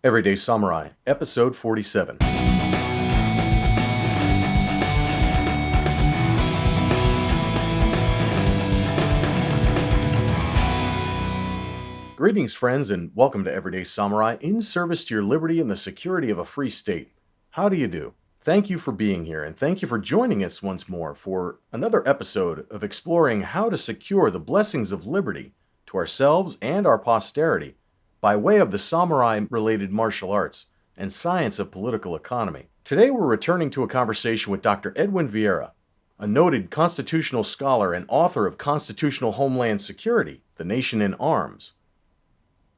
Everyday Samurai, Episode 47. Greetings, friends, and welcome to Everyday Samurai, in service to your liberty and the security of a free state. How do you do? Thank you for being here, and thank you for joining us once more for another episode of exploring how to secure the blessings of liberty to ourselves and our posterity by way of the samurai-related martial arts and science of political economy. Today we're returning to a conversation with Dr. Edwin Vieira, a noted constitutional scholar and author of Constitutional Homeland Security, The Nation in Arms,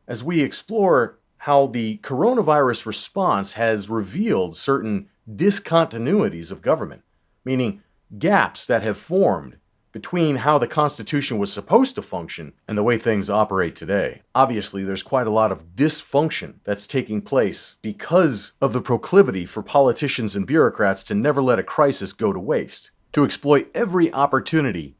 as we explore how the coronavirus response has revealed certain discontinuities of government, meaning gaps that have formed between how the Constitution was supposed to function and the way things operate today. Obviously, there's quite a lot of dysfunction that's taking place because of the proclivity for politicians and bureaucrats to never let a crisis go to waste, to exploit every opportunity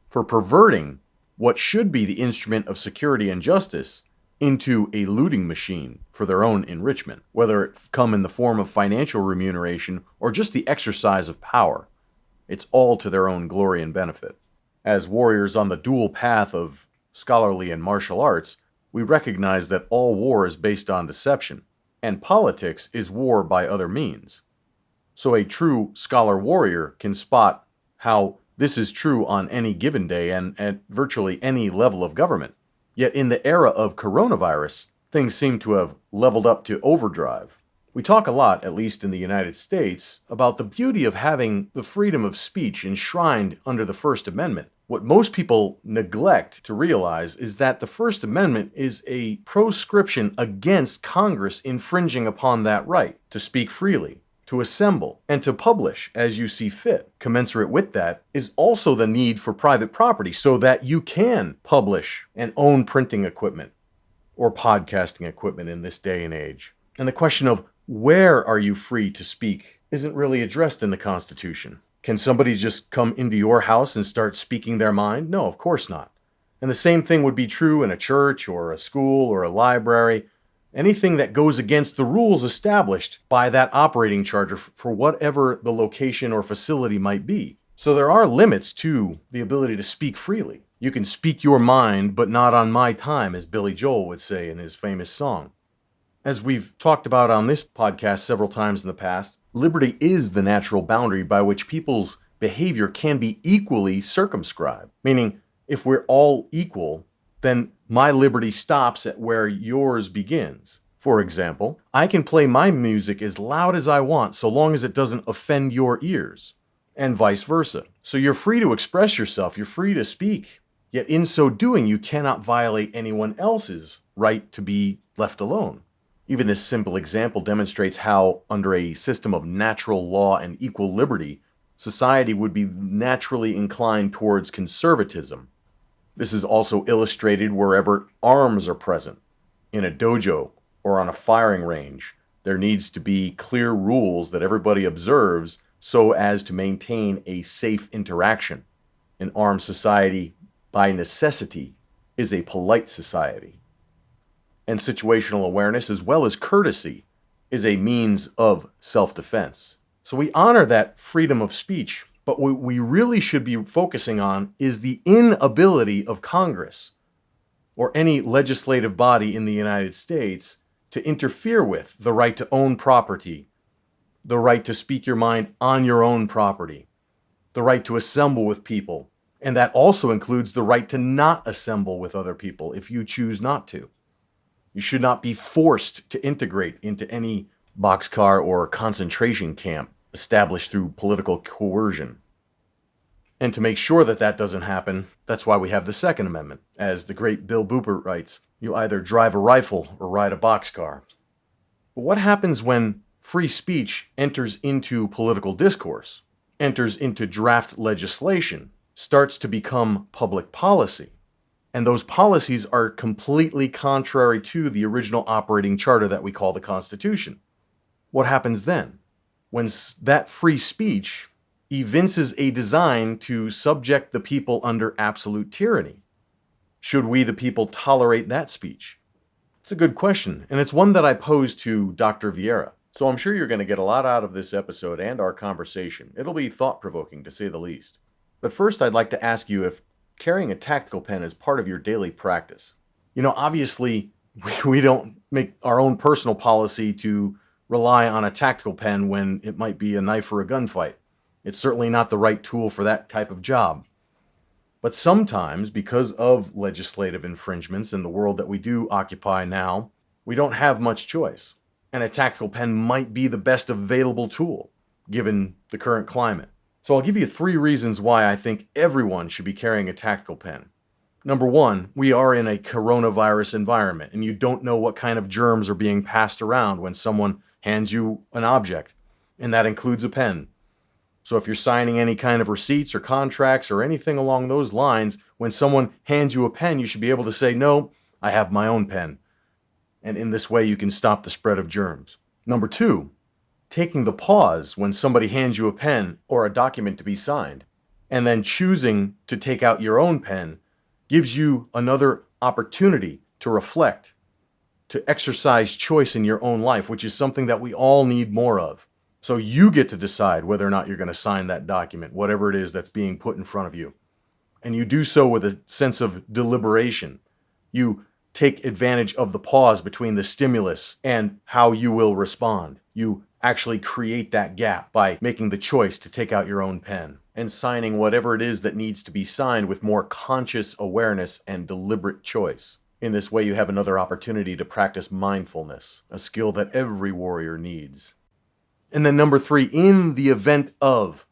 for perverting what should be the instrument of security and justice into a looting machine for their own enrichment, whether it come in the form of financial remuneration or just the exercise of power. It's all to their own glory and benefit. As warriors on the dual path of scholarly and martial arts, we recognize that all war is based on deception, and politics is war by other means. So a true scholar-warrior can spot how this is true on any given day and at virtually any level of government. Yet in the era of coronavirus, things seem to have leveled up to overdrive. We talk a lot, at least in the United States, about the beauty of having the freedom of speech enshrined under the First Amendment. What most people neglect to realize is that the First Amendment is a proscription against Congress infringing upon that right to speak freely, to assemble, and to publish as you see fit. Commensurate with that is also the need for private property so that you can publish and own printing equipment or podcasting equipment in this day and age. And the question of where are you free to speak isn't really addressed in the Constitution. Can somebody just come into your house and start speaking their mind? No, of course not. And the same thing would be true in a church or a school or a library. Anything that goes against the rules established by that operating charter for whatever the location or facility might be. So there are limits to the ability to speak freely. You can speak your mind, but not on my time, as Billy Joel would say in his famous song. As we've talked about on this podcast several times in the past, liberty is the natural boundary by which people's behavior can be equally circumscribed. Meaning, if we're all equal, then my liberty stops at where yours begins. For example, I can play my music as loud as I want so long as it doesn't offend your ears, and vice versa. So you're free to express yourself, you're free to speak, yet in so doing you cannot violate anyone else's right to be left alone. Even this simple example demonstrates how, under a system of natural law and equal liberty, society would be naturally inclined towards conservatism. This is also illustrated wherever arms are present. In a dojo or on a firing range, there needs to be clear rules that everybody observes so as to maintain a safe interaction. An armed society, by necessity, is a polite society. And situational awareness, as well as courtesy, is a means of self-defense. So we honor that freedom of speech, but what we really should be focusing on is the inability of Congress or any legislative body in the United States to interfere with the right to own property, the right to speak your mind on your own property, the right to assemble with people, and that also includes the right to not assemble with other people if you choose not to. You should not be forced to integrate into any boxcar or concentration camp established through political coercion. And to make sure that that doesn't happen, that's why we have the Second Amendment. As the great Bill Boopert writes, you either drive a rifle or ride a boxcar. But what happens when free speech enters into political discourse, enters into draft legislation, starts to become public policy? And those policies are completely contrary to the original operating charter that we call the Constitution. What happens then? When that free speech evinces a design to subject the people under absolute tyranny, should we, the people, tolerate that speech? It's a good question, and it's one that I posed to Dr. Vieira. So I'm sure you're going to get a lot out of this episode and our conversation. It'll be thought-provoking, to say the least. But first, I'd like to ask you if carrying a tactical pen is part of your daily practice. Obviously, we don't make our own personal policy to rely on a tactical pen when it might be a knife or a gunfight. It's certainly not the right tool for that type of job. But sometimes, because of legislative infringements in the world that we do occupy now, we don't have much choice. And a tactical pen might be the best available tool, given the current climate. So I'll give you 3 reasons why I think everyone should be carrying a tactical pen. Number 1, we are in a coronavirus environment, and you don't know what kind of germs are being passed around when someone hands you an object, and that includes a pen. So if you're signing any kind of receipts or contracts or anything along those lines, when someone hands you a pen, you should be able to say, "No, I have my own pen." And in this way, you can stop the spread of germs. Number 2, taking the pause when somebody hands you a pen or a document to be signed, and then choosing to take out your own pen gives you another opportunity to reflect, to exercise choice in your own life, which is something that we all need more of. So you get to decide whether or not you're going to sign that document, whatever it is that's being put in front of you. And you do so with a sense of deliberation. You take advantage of the pause between the stimulus and how you will respond. You actually create that gap by making the choice to take out your own pen and signing whatever it is that needs to be signed with more conscious awareness and deliberate choice. In this way, you have another opportunity to practice mindfulness, a skill that every warrior needs. And then number 3, in the event of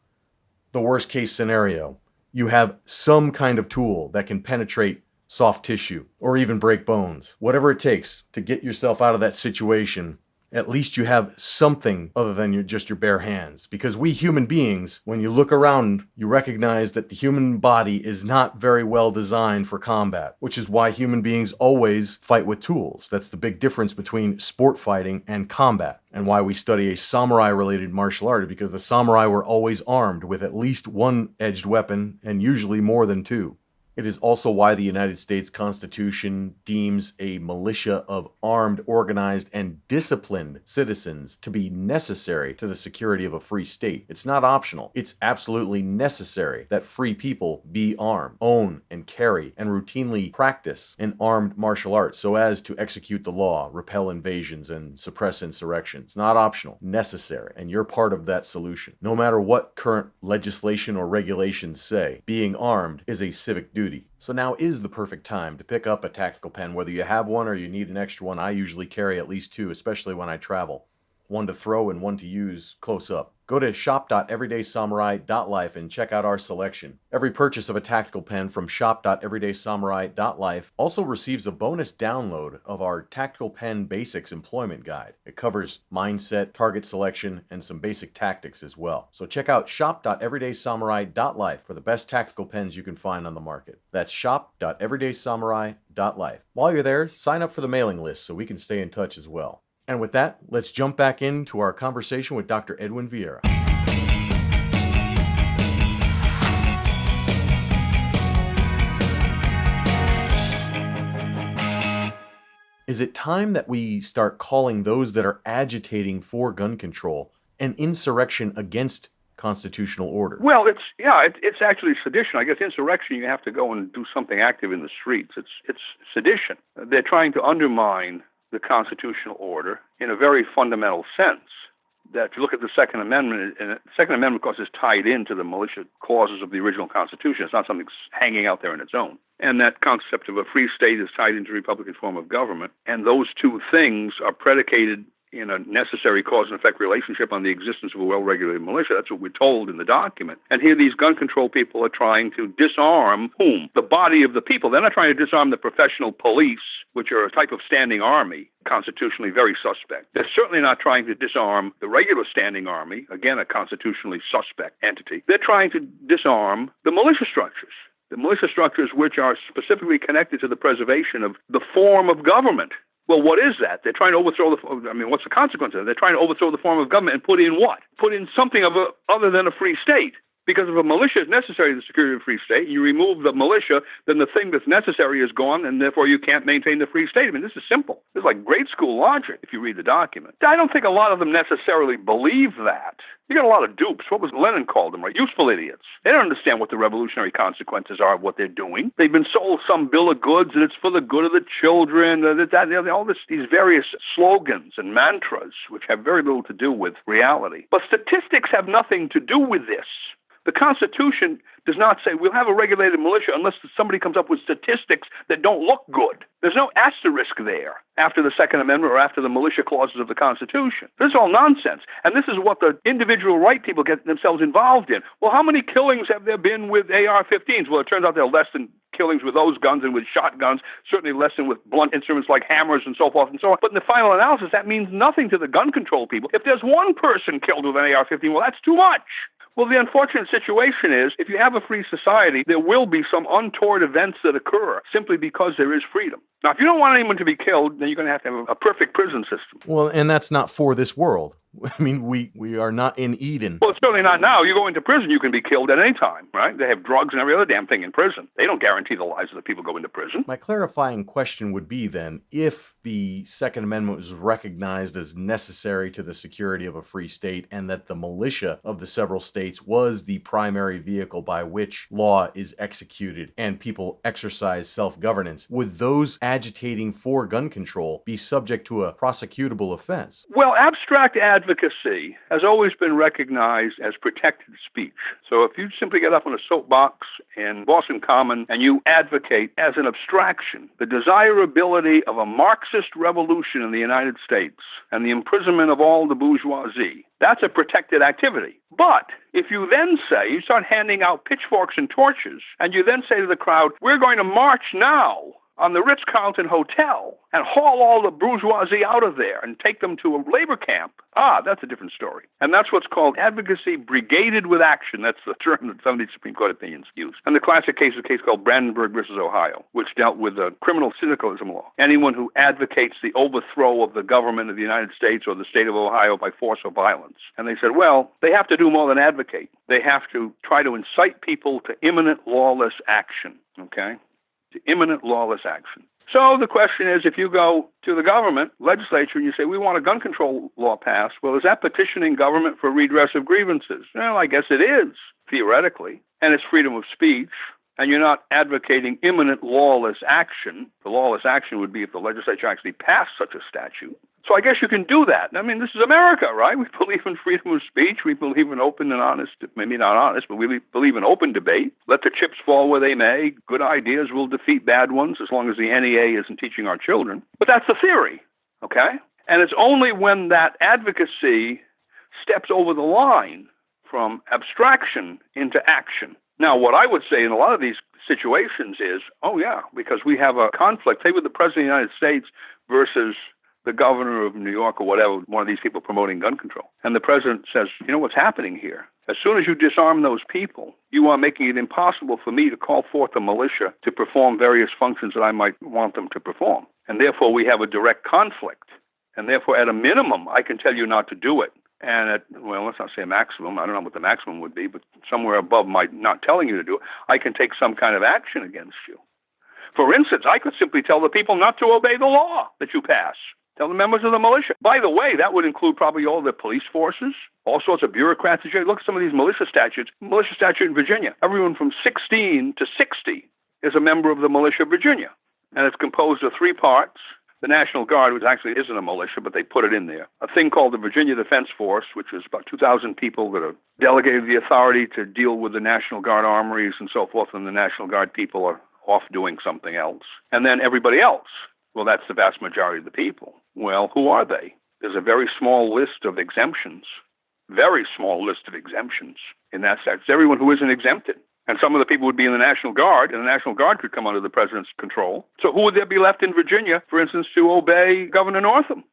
the worst case scenario, you have some kind of tool that can penetrate soft tissue or even break bones. Whatever it takes to get yourself out of that situation, at least you have something other than just your bare hands. Because we human beings, when you look around, you recognize that the human body is not very well designed for combat, which is why human beings always fight with tools. That's the big difference between sport fighting and combat, and why we study a samurai-related martial art, because the samurai were always armed with at least one edged weapon, and usually more than 2. It is also why the United States Constitution deems a militia of armed, organized, and disciplined citizens to be necessary to the security of a free state. It's not optional. It's absolutely necessary that free people be armed, own, and carry, and routinely practice an armed martial art so as to execute the law, repel invasions, and suppress insurrection. It's not optional. Necessary. And you're part of that solution. No matter what current legislation or regulations say, being armed is a civic duty. So now is the perfect time to pick up a tactical pen, whether you have one or you need an extra one. I usually carry at least 2, especially when I travel. One to throw and one to use close up. Go to shop.everydaysamurai.life and check out our selection. Every purchase of a tactical pen from shop.everydaysamurai.life also receives a bonus download of our Tactical Pen Basics Employment Guide. It covers mindset, target selection, and some basic tactics as well. So check out shop.everydaysamurai.life for the best tactical pens you can find on the market. That's shop.everydaysamurai.life. While you're there, sign up for the mailing list so we can stay in touch as well. And with that, let's jump back into our conversation with Dr. Edwin Vieira. Is it time that we start calling those that are agitating for gun control an insurrection against constitutional order? Well, it's actually sedition. I guess insurrection, you have to go and do something active in the streets. It's sedition. They're trying to undermine the constitutional order in a very fundamental sense. That if you look at the Second Amendment, and the Second Amendment, of course, is tied into the militia clauses of the original Constitution. It's not something hanging out there on its own. And that concept of a free state is tied into a Republican form of government. And those two things are predicated in a necessary cause and effect relationship on the existence of a well-regulated militia. That's what we're told in the document. And here these gun control people are trying to disarm whom? The body of the people. They're not trying to disarm the professional police, which are a type of standing army, constitutionally very suspect. They're certainly not trying to disarm the regular standing army, again, a constitutionally suspect entity. They're trying to disarm the militia structures. The militia structures which are specifically connected to the preservation of the form of government. Well, what is that? They're trying to overthrow what's the consequence of it? They're trying to overthrow the form of government and put in what? Put in something other than a free state. Because if a militia is necessary to the security of a free state, and you remove the militia, then the thing that's necessary is gone, and therefore you can't maintain the free state. I mean, this is simple. This is like grade school logic if you read the document. I don't think a lot of them necessarily believe that. You got a lot of dupes. What was Lenin called them, right? Useful idiots. They don't understand what the revolutionary consequences are of what they're doing. They've been sold some bill of goods, and it's for the good of the children, all these various slogans and mantras, which have very little to do with reality. But statistics have nothing to do with this. The Constitution does not say we'll have a regulated militia unless somebody comes up with statistics that don't look good. There's no asterisk there after the Second Amendment or after the militia clauses of the Constitution. This is all nonsense. And this is what the individual right people get themselves involved in. Well, how many killings have there been with AR-15s? Well, it turns out there are less than killings with those guns and with shotguns, certainly less than with blunt instruments like hammers and so forth and so on. But in the final analysis, that means nothing to the gun control people. If there's one person killed with an AR-15, well, that's too much. Well, the unfortunate situation is, if you have a free society, there will be some untoward events that occur simply because there is freedom. Now, if you don't want anyone to be killed, then you're going to have a perfect prison system. Well, and that's not for this world. I mean, we are not in Eden. Well, it's certainly not now. You go into prison, you can be killed at any time, right? They have drugs and every other damn thing in prison. They don't guarantee the lives of the people who go into prison. My clarifying question would be then, if the Second Amendment was recognized as necessary to the security of a free state and that the militia of the several states was the primary vehicle by which law is executed and people exercise self-governance, would those agitating for gun control be subject to a prosecutable offense? Well, abstract advocacy has always been recognized as protected speech. So if you simply get up on a soapbox in Boston Common and you advocate as an abstraction the desirability of a Marxist revolution in the United States and the imprisonment of all the bourgeoisie, that's a protected activity. But if you then say, you start handing out pitchforks and torches, and you then say to the crowd, we're going to march now on the Ritz-Carlton Hotel and haul all the bourgeoisie out of there and take them to a labor camp, that's a different story. And that's what's called advocacy brigaded with action. That's the term that some of these Supreme Court opinions use. And the classic case is a case called Brandenburg versus Ohio, which dealt with the criminal syndicalism law. Anyone who advocates the overthrow of the government of the United States or the state of Ohio by force or violence. And they said, well, they have to do more than advocate. They have to try to incite people to imminent lawless action, okay? To imminent lawless action. So the question is, if you go to the government legislature and you say, we want a gun control law passed, well, is that petitioning government for redress of grievances? Well, I guess it is, theoretically, and it's freedom of speech, and you're not advocating imminent lawless action. The lawless action would be if the legislature actually passed such a statute. So I guess you can do that. I mean, this is America, right? We believe in freedom of speech. We believe in open and honest, maybe not honest, but we believe in open debate. Let the chips fall where they may. Good ideas will defeat bad ones as long as the NEA isn't teaching our children. But that's the theory, okay? And it's only when that advocacy steps over the line from abstraction into action. Now, what I would say in a lot of these situations is, because we have a conflict, say with the President of the United States versus the governor of New York or whatever, one of these people promoting gun control. And the president says, you know what's happening here? As soon as you disarm those people, you are making it impossible for me to call forth a militia to perform various functions that I might want them to perform. And therefore, we have a direct conflict. And therefore, at a minimum, I can tell you not to do it. And let's not say a maximum. I don't know what the maximum would be, but somewhere above my not telling you to do it, I can take some kind of action against you. For instance, I could simply tell the people not to obey the law that you pass. Tell the members of the militia. By the way, that would include probably all the police forces, all sorts of bureaucrats. Look at some of these militia statutes. Militia statute in Virginia. Everyone from 16 to 60 is a member of the militia of Virginia. And it's composed of three parts. The National Guard, which actually isn't a militia, but they put it in there. A thing called the Virginia Defense Force, which is about 2,000 people that are delegated the authority to deal with the National Guard armories and so forth, and the National Guard people are off doing something else. And then everybody else. Well, that's the vast majority of the people. Well, who are they? There's a very small list of exemptions, in that statute. It's everyone who isn't exempted. And some of the people would be in the National Guard, and the National Guard could come under the president's control. So who would there be left in Virginia, for instance, to obey Governor Northam?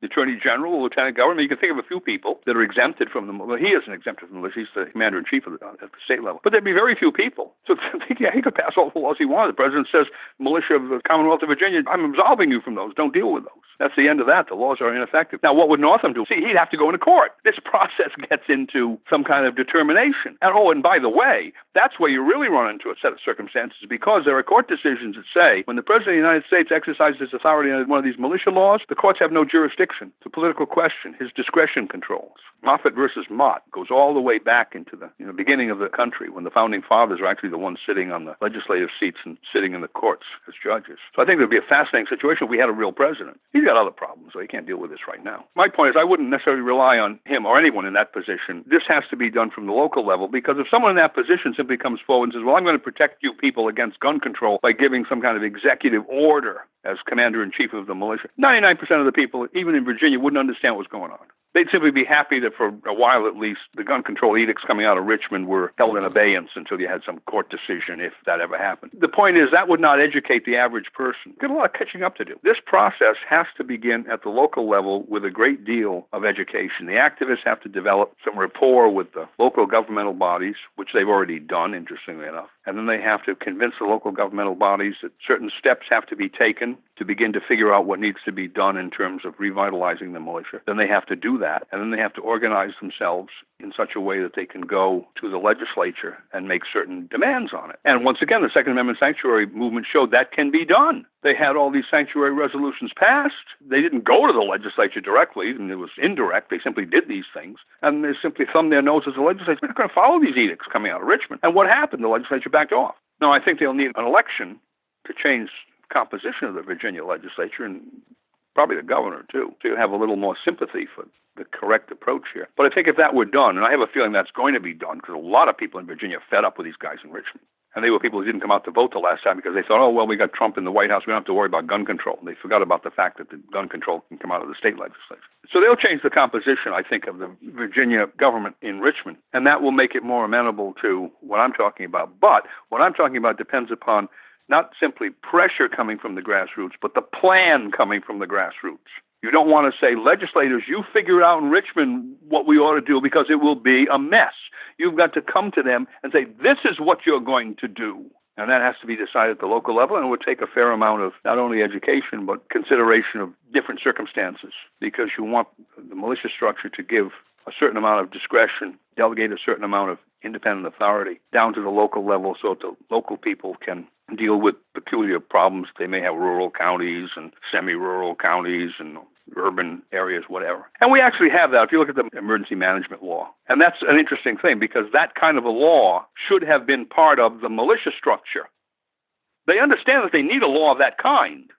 The Attorney General, the Lieutenant Governor. You can think of a few people that are exempted from the militia. He isn't exempted from the militia. He's the Commander-in-Chief at the state level. But there'd be very few people. So yeah, he could pass all the laws he wanted. The President says, militia of the Commonwealth of Virginia, I'm absolving you from those. Don't deal with those. That's the end of that. The laws are ineffective. Now, what would Northam do? See, he'd have to go into court. This process gets into some kind of determination. And by the way, that's where you really run into a set of circumstances, because there are court decisions that say when the President of the United States exercises his authority on one of these militia laws, the courts have no jurisdiction. It's a political question. His discretion controls. Moffett versus Mott goes all the way back into the beginning of the country, when the founding fathers are actually the ones sitting on the legislative seats and sitting in the courts as judges. So I think it would be a fascinating situation if we had a real president. He's got other problems, so he can't deal with this right now. My point is, I wouldn't necessarily rely on him or anyone in that position. This has to be done from the local level, because if someone in that position simply comes forward and says, well, I'm going to protect you people against gun control by giving some kind of executive order as Commander-in-Chief of the militia, 99% of the people, even in Virginia, wouldn't understand what's going on. They'd simply be happy that for a while at least, the gun control edicts coming out of Richmond were held in abeyance until you had some court decision, if that ever happened. The point is, that would not educate the average person. Got a lot of catching up to do. This process has to begin at the local level with a great deal of education. The activists have to develop some rapport with the local governmental bodies, which they've already done, interestingly enough. And then they have to convince the local governmental bodies that certain steps have to be taken to begin to figure out what needs to be done in terms of revitalizing the militia. Then they have to do that, and then they have to organize themselves in such a way that they can go to the legislature and make certain demands on it. And once again, the Second Amendment sanctuary movement showed that can be done. They had all these sanctuary resolutions passed. They didn't go to the legislature directly, and it was indirect. They simply did these things, and they simply thumbed their noses at the legislature. They're not going to follow these edicts coming out of Richmond. And what happened? The legislature backed off. Now, I think they'll need an election to change composition of the Virginia legislature, and probably the governor too, to have a little more sympathy for the correct approach here. But I think if that were done, and I have a feeling that's going to be done, because a lot of people in Virginia are fed up with these guys in Richmond. And they were people who didn't come out to vote the last time because they thought, oh, well, we got Trump in the White House. We don't have to worry about gun control. And they forgot about the fact that the gun control can come out of the state legislature. So they'll change the composition, I think, of the Virginia government in Richmond. And that will make it more amenable to what I'm talking about. But what I'm talking about depends upon not simply pressure coming from the grassroots, but the plan coming from the grassroots. You don't want to say, legislators, you figure out in Richmond what we ought to do, because it will be a mess. You've got to come to them and say, this is what you're going to do. And that has to be decided at the local level, and it would take a fair amount of not only education, but consideration of different circumstances, because you want the militia structure to give a certain amount of discretion, delegate a certain amount of independent authority down to the local level, so that the local people can deal with peculiar problems. They may have rural counties and semi-rural counties and urban areas, whatever. And we actually have that if you look at the emergency management law. And that's an interesting thing, because that kind of a law should have been part of the militia structure. They understand that they need a law of that kind.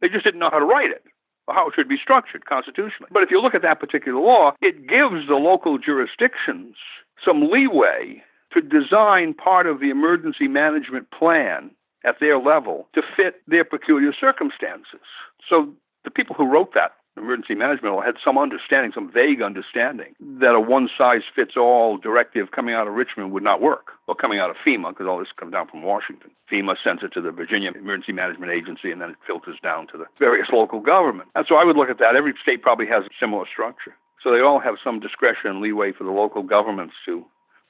They just didn't know how to write it, or how it should be structured constitutionally. But if you look at that particular law, it gives the local jurisdictions some leeway to design part of the emergency management plan at their level to fit their peculiar circumstances. So the people who wrote that emergency management law had some understanding, some vague understanding, that a one-size-fits-all directive coming out of Richmond would not work, or coming out of FEMA, because all this comes down from Washington. FEMA sends it to the Virginia Emergency Management Agency, and then it filters down to the various local governments. And so I would look at that. Every state probably has a similar structure. So they all have some discretion and leeway for the local governments to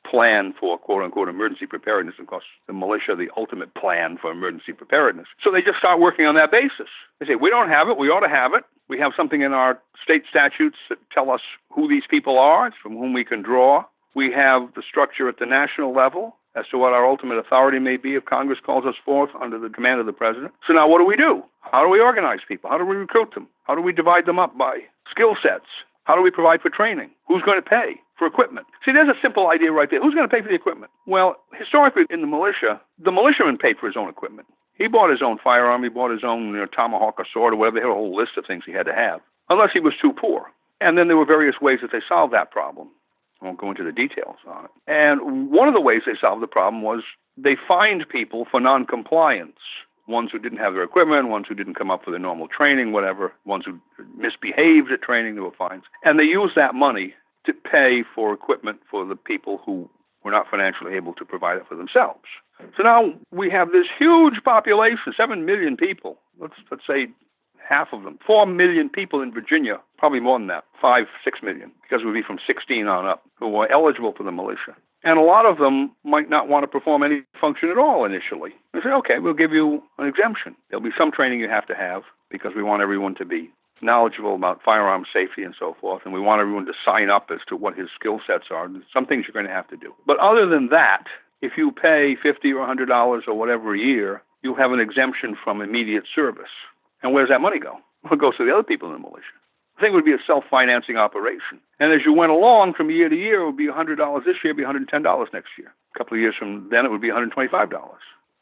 plan for quote-unquote emergency preparedness. Of course, the militia are the ultimate plan for emergency preparedness. So they just start working on that basis. They say, we don't have it, we ought to have it. We have something in our state statutes that tell us who these people are, from whom we can draw. We have the structure at the national level as to what our ultimate authority may be if Congress calls us forth under the command of the president. So now what do? How do we organize people? How do we recruit them? How do we divide them up by skill sets? How do we provide for training? Who's going to pay for equipment? See, there's a simple idea right there. Who's going to pay for the equipment? Well, historically in the militiaman paid for his own equipment. He bought his own firearm. He bought his own tomahawk or sword or whatever. They had a whole list of things he had to have, unless he was too poor. And then there were various ways that they solved that problem. I won't go into the details on it. And one of the ways they solved the problem was they fined people for noncompliance. Ones who didn't have their equipment, ones who didn't come up for their normal training, whatever, ones who misbehaved at training, there were fines. And they used that money to pay for equipment for the people who were not financially able to provide it for themselves. So now we have this huge population, 7 million people, let's say half of them, 4 million people in Virginia, probably more than that, 5, 6 million, because it would be from 16 on up, who are eligible for the militia. And a lot of them might not want to perform any function at all initially. They say, okay, we'll give you an exemption. There'll be some training you have to have because we want everyone to be knowledgeable about firearm safety and so forth, and we want everyone to sign up as to what his skill sets are. Some things you're going to have to do. But other than that, if you pay $50 or $100 or whatever a year, you'll have an exemption from immediate service. And where does that money go? Well, it goes to the other people in the militia. The thing would be a self-financing operation. And as you went along from year to year, it would be $100 this year, it would be $110 next year. A couple of years from then, it would be $125.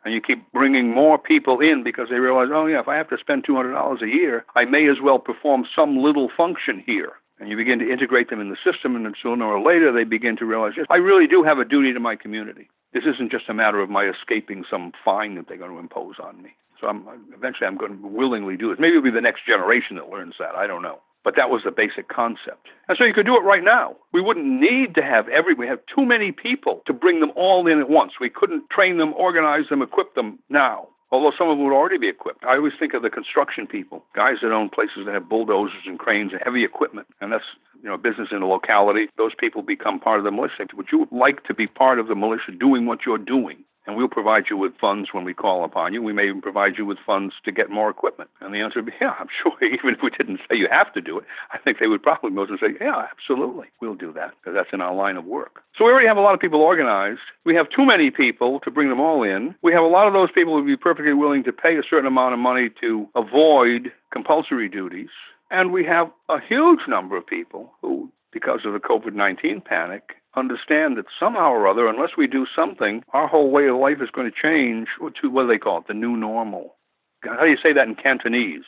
And you keep bringing more people in because they realize, oh, yeah, if I have to spend $200 a year, I may as well perform some little function here. And you begin to integrate them in the system, and then sooner or later they begin to realize, yes, I really do have a duty to my community. This isn't just a matter of my escaping some fine that they're going to impose on me. So eventually I'm going to willingly do this. Maybe it'll be the next generation that learns that. I don't know. But that was the basic concept. And so you could do it right now. We wouldn't need to have we have too many people to bring them all in at once. We couldn't train them, organize them, equip them now, although some of them would already be equipped. I always think of the construction people, guys that own places that have bulldozers and cranes and heavy equipment, and that's business in the locality. Those people become part of the militia. Would you like to be part of the militia doing what you're doing? And we'll provide you with funds when we call upon you. We may even provide you with funds to get more equipment. And the answer would be, yeah, I'm sure. Even if we didn't say you have to do it, I think they would probably mostly say, yeah, absolutely, we'll do that, because that's in our line of work. So we already have a lot of people organized. We have too many people to bring them all in. We have a lot of those people who would be perfectly willing to pay a certain amount of money to avoid compulsory duties. And we have a huge number of people who, because of the COVID-19 panic, understand that somehow or other, unless we do something, our whole way of life is going to change to, what do they call it, the new normal. How do you say that in Cantonese?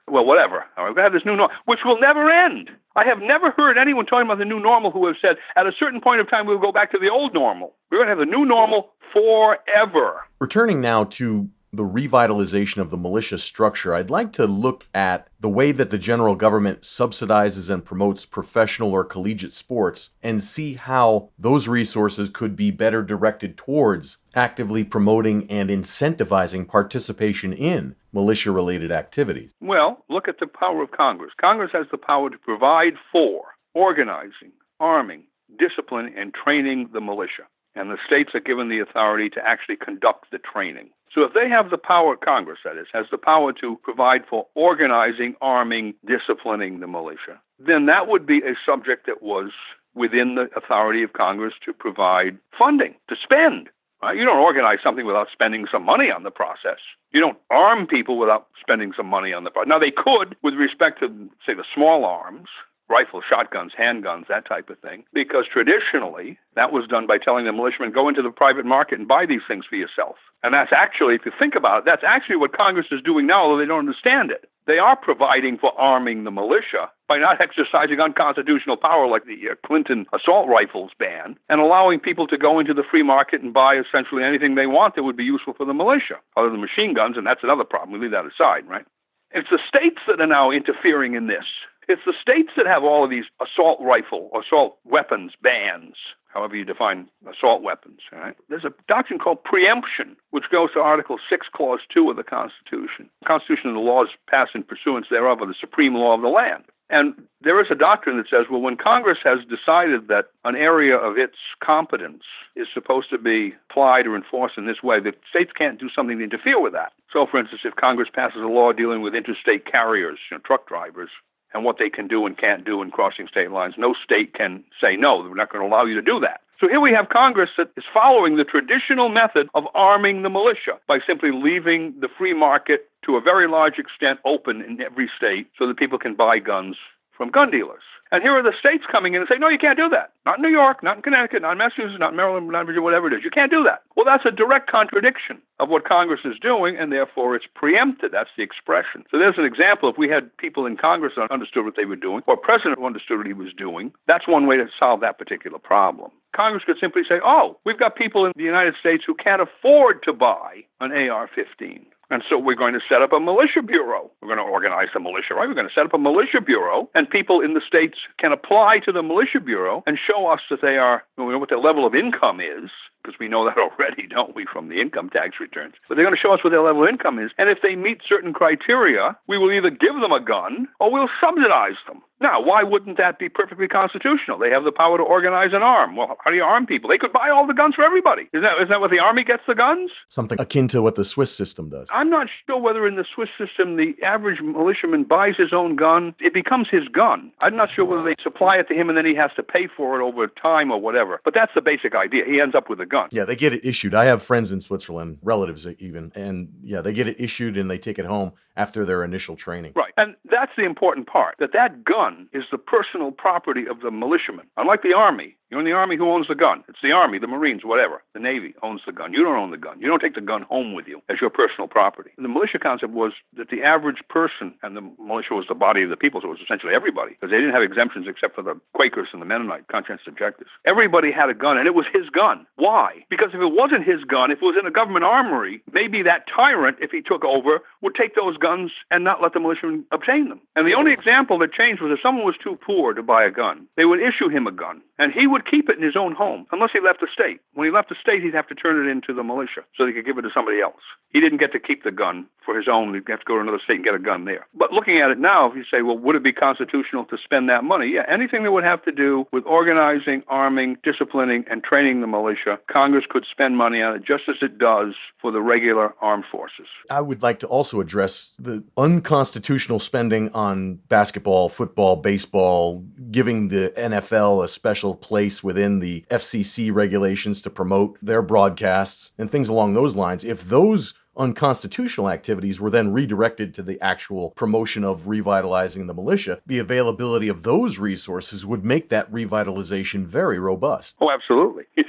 Well, whatever. All right, we're going to have this new normal, which will never end. I have never heard anyone talking about the new normal who have said, at a certain point of time, we'll go back to the old normal. We're going to have the new normal forever. Returning now to the revitalization of the militia structure, I'd like to look at the way that the general government subsidizes and promotes professional or collegiate sports and see how those resources could be better directed towards actively promoting and incentivizing participation in militia-related activities. Well, look at the power of Congress. Congress has the power to provide for organizing, arming, discipline, and training the militia. And the states are given the authority to actually conduct the training. So if they have the power, Congress, that is, has the power to provide for organizing, arming, disciplining the militia, then that would be a subject that was within the authority of Congress to provide funding, to spend. Right? You don't organize something without spending some money on the process. You don't arm people without spending some money on the process. Now, they could, with respect to, say, the small arms, rifles, shotguns, handguns, that type of thing, because traditionally that was done by telling the militiamen, go into the private market and buy these things for yourself. And that's actually, if you think about it, that's actually what Congress is doing now, although they don't understand it. They are providing for arming the militia by not exercising unconstitutional power like the Clinton assault rifles ban and allowing people to go into the free market and buy essentially anything they want that would be useful for the militia, other than machine guns, and that's another problem. We leave that aside, right? It's the states that are now interfering in this. It's the states that have all of these assault rifle, assault weapons bans, however you define assault weapons. Right? There's a doctrine called preemption, which goes to Article 6, Clause 2 of the Constitution. The Constitution and the laws passed in pursuance thereof are the supreme law of the land. And there is a doctrine that says, well, when Congress has decided that an area of its competence is supposed to be applied or enforced in this way, the states can't do something to interfere with that. So, for instance, if Congress passes a law dealing with interstate carriers, truck drivers, and what they can do and can't do in crossing state lines, no state can say, no, we're not going to allow you to do that. So here we have Congress that is following the traditional method of arming the militia by simply leaving the free market to a very large extent open in every state so that people can buy guns from gun dealers. And here are the states coming in and saying, no, you can't do that. Not in New York, not in Connecticut, not in Massachusetts, not in Maryland, not in Virginia, whatever it is. You can't do that. Well, that's a direct contradiction of what Congress is doing, and therefore it's preempted. That's the expression. So there's an example. If we had people in Congress that understood what they were doing, or a president who understood what he was doing, that's one way to solve that particular problem. Congress could simply say, oh, we've got people in the United States who can't afford to buy an AR-15. And so we're going to set up a militia bureau. We're going to organize the militia, right? We're going to set up a militia bureau, and people in the states can apply to the militia bureau and show us that they are, what their level of income is, because we know that already, don't we, from the income tax returns. But they're going to show us what their level of income is. And if they meet certain criteria, we will either give them a gun or we'll subsidize them. Now, why wouldn't that be perfectly constitutional? They have the power to organize an arm. Well, how do you arm people? They could buy all the guns for everybody. Isn't that what the Army gets the guns? Something akin to what the Swiss system does. I'm not sure whether in the Swiss system the average militiaman buys his own gun. It becomes his gun. I'm not sure whether they supply it to him and then he has to pay for it over time or whatever. But that's the basic idea. He ends up with a gun. Yeah, they get it issued. I have friends in Switzerland, relatives even, and yeah, they get it issued and they take it home after their initial training. Right. And that's the important part, that gun is the personal property of the militiaman. Unlike the Army. You're in the Army, who owns the gun? It's the Army, the Marines, whatever. The Navy owns the gun. You don't own the gun. You don't take the gun home with you as your personal property. And the militia concept was that the average person, and the militia was the body of the people, so it was essentially everybody, because they didn't have exemptions except for the Quakers and the Mennonite conscientious objectors. Everybody had a gun, and it was his gun. Why? Because if it wasn't his gun, if it was in a government armory, maybe that tyrant, if he took over, would take those guns and not let the militiamen obtain them. And the only example that changed was if someone was too poor to buy a gun, they would issue him a gun, and he would keep it in his own home, unless he left the state. When he left the state, he'd have to turn it into the militia so he could give it to somebody else. He didn't get to keep the gun for his own. He'd have to go to another state and get a gun there. But looking at it now, if you say, well, would it be constitutional to spend that money? Yeah, anything that would have to do with organizing, arming, disciplining, and training the militia, Congress could spend money on it just as it does for the regular armed forces. I would like to also address the unconstitutional spending on basketball, football, baseball, giving the NFL a special place within the FCC regulations to promote their broadcasts and things along those lines. If those unconstitutional activities were then redirected to the actual promotion of revitalizing the militia, the availability of those resources would make that revitalization very robust. Oh, absolutely. You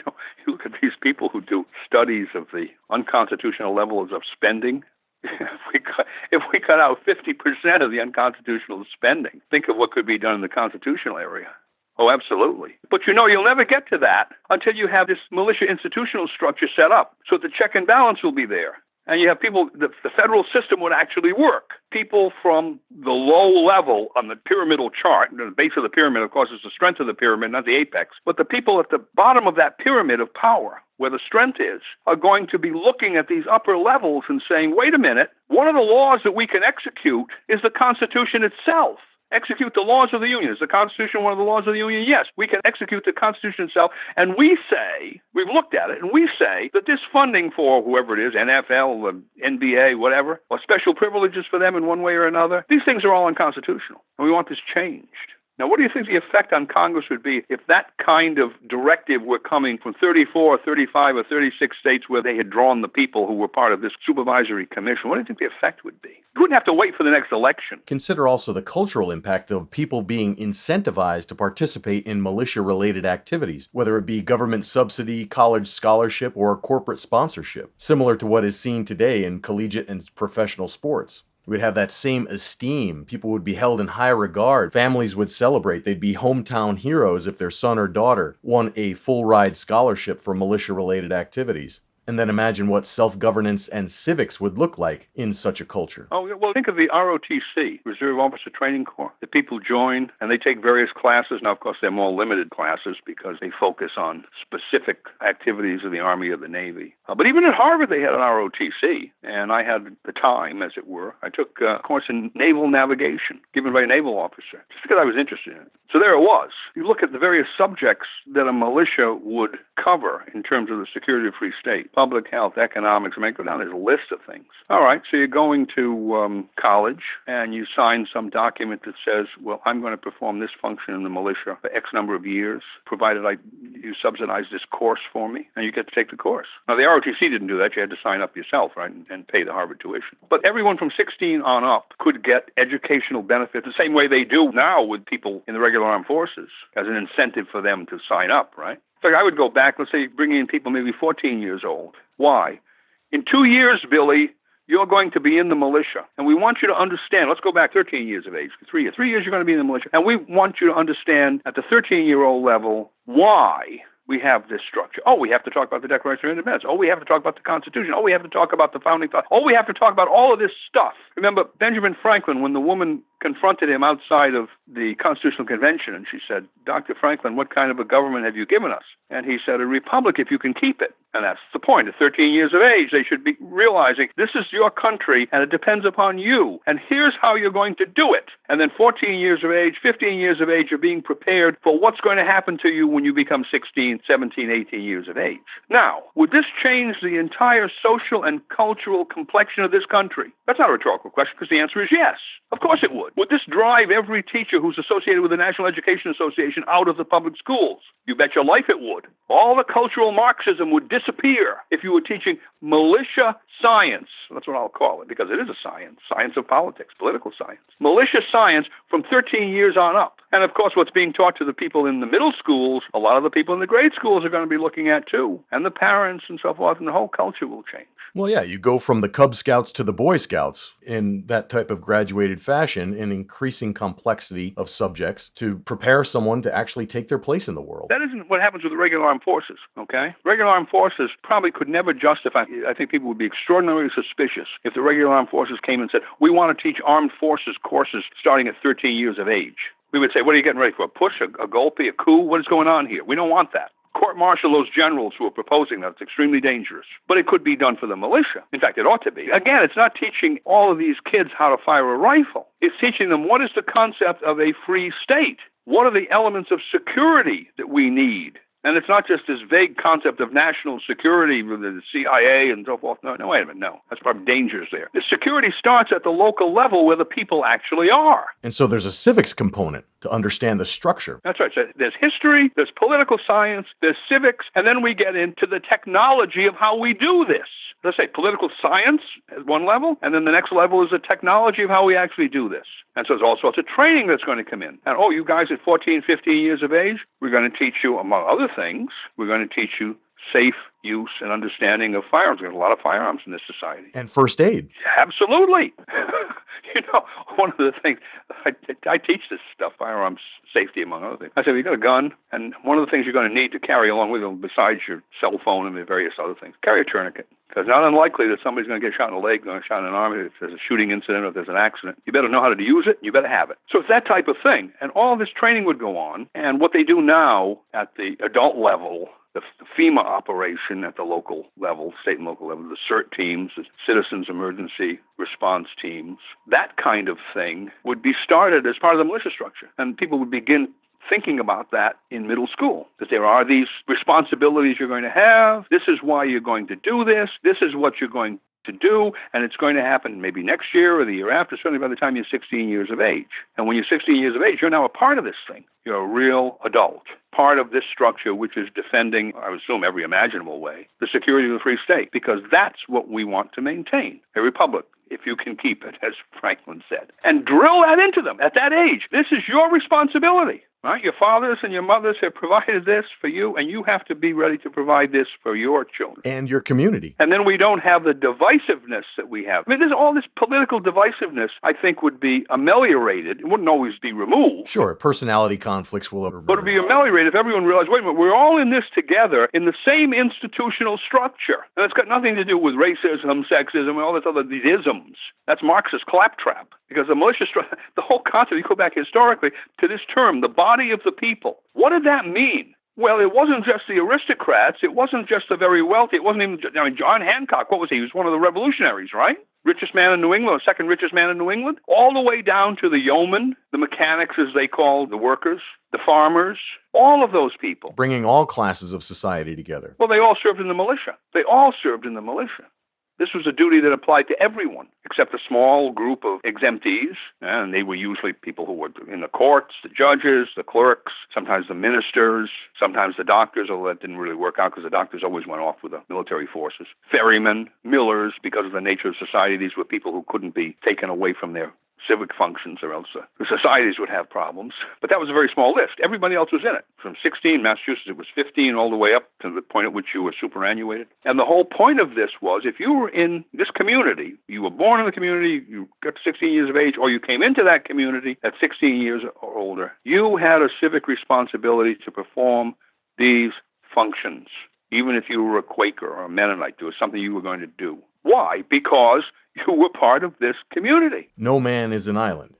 look at these people who do studies of the unconstitutional levels of spending. If we cut out 50% of the unconstitutional spending, think of what could be done in the constitutional area. Oh, absolutely. But you'll never get to that until you have this militia institutional structure set up so the check and balance will be there. And you have people, the federal system would actually work. People from the low level on the pyramidal chart, the base of the pyramid, of course, is the strength of the pyramid, not the apex. But the people at the bottom of that pyramid of power, where the strength is, are going to be looking at these upper levels and saying, wait a minute, one of the laws that we can execute is the Constitution itself. Execute the laws of the Union. Is the Constitution one of the laws of the Union? Yes, we can execute the Constitution itself. And we say, we've looked at it, and we say that this funding for whoever it is, NFL, the NBA, whatever, or special privileges for them in one way or another, these things are all unconstitutional. And we want this changed. Now, what do you think the effect on Congress would be if that kind of directive were coming from 34 or 35 or 36 states where they had drawn the people who were part of this supervisory commission? What do you think the effect would be? You wouldn't have to wait for the next election. Consider also the cultural impact of people being incentivized to participate in militia-related activities, whether it be government subsidy, college scholarship, or corporate sponsorship, similar to what is seen today in collegiate and professional sports. We'd have that same esteem. People would be held in high regard. Families would celebrate. They'd be hometown heroes if their son or daughter won a full-ride scholarship for militia-related activities. And then imagine what self-governance and civics would look like in such a culture. Oh, well, think of the ROTC, Reserve Officer Training Corps. The people join, and they take various classes. Now, of course, they're more limited classes because they focus on specific activities of the Army or the Navy. But even at Harvard, they had an ROTC, and I had the time, as it were. I took a course in naval navigation, given by a naval officer, just because I was interested in it. So there it was. You look at the various subjects that a militia would cover in terms of the security of free state. Public health, economics, I mean, go down, there's a list of things. All right, so you're going to college, and you sign some document that says, well, I'm going to perform this function in the militia for X number of years, provided you subsidize this course for me, and you get to take the course. Now, the ROTC didn't do that. You had to sign up yourself, right, and pay the Harvard tuition. But everyone from 16 on up could get educational benefits the same way they do now with people in the regular armed forces as an incentive for them to sign up, right? I would go back, let's say, bring in people maybe 14 years old. Why? In 2 years, Billy, you're going to be in the militia. And we want you to understand, let's go back 13 years of age, 3 years. 3 years you're going to be in the militia. And we want you to understand at the 13-year-old level why we have this structure. Oh, we have to talk about the Declaration of Independence. Oh, we have to talk about the Constitution. Oh, we have to talk about the founding thought. Oh, we have to talk about all of this stuff. Remember, Benjamin Franklin, when the woman confronted him outside of the Constitutional Convention, and she said, Dr. Franklin, what kind of a government have you given us? And he said, a republic if you can keep it. And that's the point. At 13 years of age, they should be realizing this is your country and it depends upon you. And here's how you're going to do it. And then 14 years of age, 15 years of age, you're being prepared for what's going to happen to you when you become 16, 17, 18 years of age. Now, would this change the entire social and cultural complexion of this country? That's not a rhetorical question because the answer is yes. Of course it would. Would this drive every teacher who's associated with the National Education Association out of the public schools? You bet your life it would. All the cultural Marxism would disappear if you were teaching militia science. That's what I'll call it because it is a science of politics, political science. Militia science from 13 years on up. And of course, what's being taught to the people in the middle schools, a lot of the people in the grade schools are going to be looking at too. And the parents and so forth, and the whole culture will change. Well, yeah, you go from the Cub Scouts to the Boy Scouts in that type of graduated fashion, in increasing complexity of subjects to prepare someone to actually take their place in the world. That isn't what happens with the regular armed forces, okay? Regular armed forces probably could never justify, I think people would be extraordinarily suspicious if the regular armed forces came and said, we want to teach armed forces courses starting at 13 years of age. We would say, what are you getting ready for? A push, a Golpe, a coup? What is going on here? We don't want that. Court-martial those generals who are proposing that. It's extremely dangerous. But it could be done for the militia. In fact, it ought to be. Again, it's not teaching all of these kids how to fire a rifle. It's teaching them what is the concept of a free state. What are the elements of security that we need? And it's not just this vague concept of national security with the CIA and so forth. No, wait a minute, no. That's probably dangers there. The security starts at the local level where the people actually are. And so there's a civics component to understand the structure. That's right. So there's history, there's political science, there's civics, and then we get into the technology of how we do this. Let's say political science at one level, and then the next level is the technology of how we actually do this. And so there's all sorts of training that's going to come in. And, you guys at 14, 15 years of age, we're going to teach you, among other things, we're going to teach you safe use and understanding of firearms. There's a lot of firearms in this society. And first aid. Absolutely. One of the things, I teach this stuff, firearms safety, among other things. I said, you got a gun, and one of the things you're going to need to carry along with you, besides your cell phone and the various other things, carry a tourniquet. Because it's not unlikely that somebody's going to get shot in the leg, going to shot in an arm, if there's a shooting incident or if there's an accident. You better know how to use it, you better have it. So it's that type of thing. And all this training would go on. And what they do now at the adult level, the FEMA operation at the local level, state and local level, the CERT teams, the Citizens Emergency Response Teams, that kind of thing would be started as part of the militia structure. And people would begin thinking about that in middle school, that there are these responsibilities you're going to have. This is why you're going to do this. This is what you're going to do, and it's going to happen maybe next year or the year after, certainly by the time you're 16 years of age. And when you're 16 years of age, you're now a part of this thing. You're a real adult, part of this structure which is defending, I would assume every imaginable way, the security of the free state, because that's what we want to maintain, a republic, if you can keep it, as Franklin said. And drill that into them at that age. This is your responsibility. Right? Your fathers and your mothers have provided this for you, and you have to be ready to provide this for your children. And your community. And then we don't have the divisiveness that we have. I mean, there's all this political divisiveness, I think, would be ameliorated. It wouldn't always be removed. Sure, personality conflicts will emerge. But it would be ameliorated if everyone realized, wait a minute, we're all in this together in the same institutional structure. And it's got nothing to do with racism, sexism, and all this other, these isms. That's Marxist claptrap. Because the militia, the whole concept, you go back historically to this term, the body of the people. What did that mean? Well, it wasn't just the aristocrats. It wasn't just the very wealthy. It wasn't even, John Hancock, what was he? He was one of the revolutionaries, right? Richest man in New England, the second richest man in New England, all the way down to the yeomen, the mechanics, as they call the workers, the farmers, all of those people. Bringing all classes of society together. Well, they all served in the militia. They all served in the militia. This was a duty that applied to everyone, except a small group of exemptees, and they were usually people who were in the courts, the judges, the clerks, sometimes the ministers, sometimes the doctors, although that didn't really work out because the doctors always went off with the military forces. Ferrymen, millers, because of the nature of society, these were people who couldn't be taken away from their civic functions or else the societies would have problems. But that was a very small list. Everybody else was in it. From 16, Massachusetts, it was 15, all the way up to the point at which you were superannuated. And the whole point of this was if you were in this community, you were born in the community, you got to 16 years of age, or you came into that community at 16 years or older, you had a civic responsibility to perform these functions. Even if you were a Quaker or a Mennonite, there was something you were going to do. Why? Because you were part of this community. No man is an island.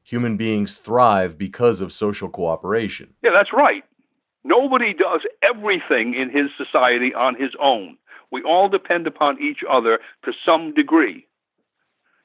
Human beings thrive because of social cooperation. Yeah, that's right. Nobody does everything in his society on his own. We all depend upon each other to some degree.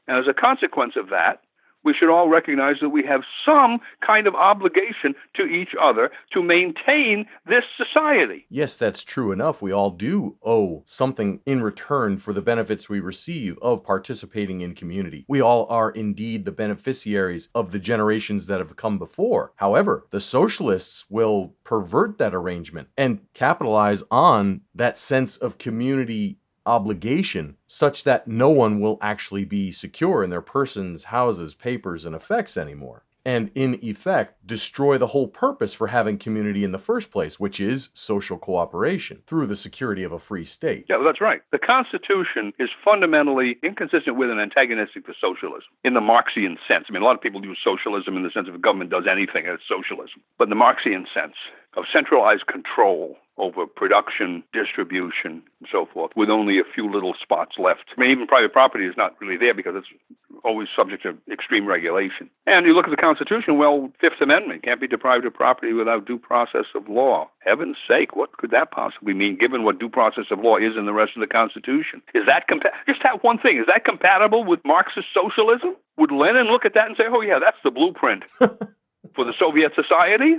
And as a consequence of that, we should all recognize that we have some kind of obligation to each other to maintain this society. Yes, that's true enough. We all do owe something in return for the benefits we receive of participating in community. We all are indeed the beneficiaries of the generations that have come before. However, the socialists will pervert that arrangement and capitalize on that sense of community obligation such that no one will actually be secure in their persons, houses, papers, and effects anymore. And in effect, destroy the whole purpose for having community in the first place, which is social cooperation through the security of a free state. Yeah, that's right. The Constitution is fundamentally inconsistent with and antagonistic to socialism in the Marxian sense. I mean, a lot of people use socialism in the sense of if government does anything, it's socialism. But in the Marxian sense of centralized control over production, distribution, and so forth, with only a few little spots left. I mean, even private property is not really there because it's always subject to extreme regulation. And you look at the Constitution, well, Fifth Amendment, can't be deprived of property without due process of law. Heaven's sake, what could that possibly mean, given what due process of law is in the rest of the Constitution? Is that just have one thing, is that compatible with Marxist socialism? Would Lenin look at that and say, oh yeah, that's the blueprint for the Soviet society?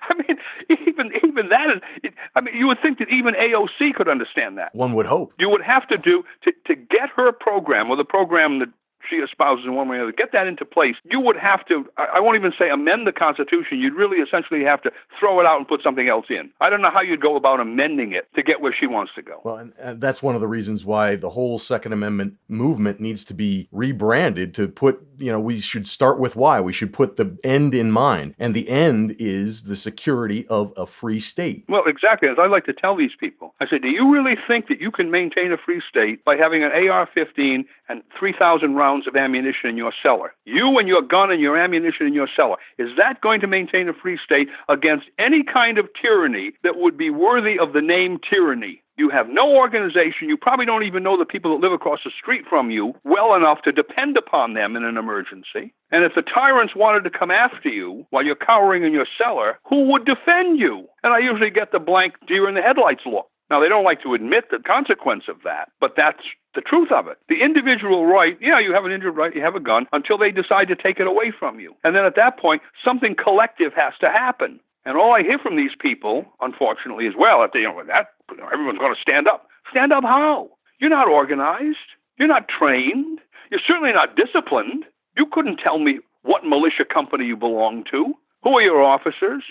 I mean, even that is, I mean, you would think that even AOC could understand that. One would hope. You would have to to get her program, or the program that she espouses in one way or another, get that into place. You would have to, I won't even say amend the Constitution, you'd really essentially have to throw it out and put something else in. I don't know how you'd go about amending it to get where she wants to go. Well, and that's one of the reasons why the whole Second Amendment movement needs to be rebranded to put, we should start with why. We should put the end in mind. And the end is the security of a free state. Well, exactly. As I like to tell these people, I say, do you really think that you can maintain a free state by having an AR-15 and 3,000 rounds of ammunition in your cellar? You and your gun and your ammunition in your cellar. Is that going to maintain a free state against any kind of tyranny that would be worthy of the name tyranny? You have no organization. You probably don't even know the people that live across the street from you well enough to depend upon them in an emergency. And if the tyrants wanted to come after you while you're cowering in your cellar, who would defend you? And I usually get the blank deer in the headlights look. Now, they don't like to admit the consequence of that, but that's the truth of it. The individual right, yeah, you have an individual right, you have a gun, until they decide to take it away from you. And then at that point, something collective has to happen. And all I hear from these people, unfortunately, as well, that everyone's going to stand up. Stand up how? You're not organized. You're not trained. You're certainly not disciplined. You couldn't tell me what militia company you belong to. Who are your officers?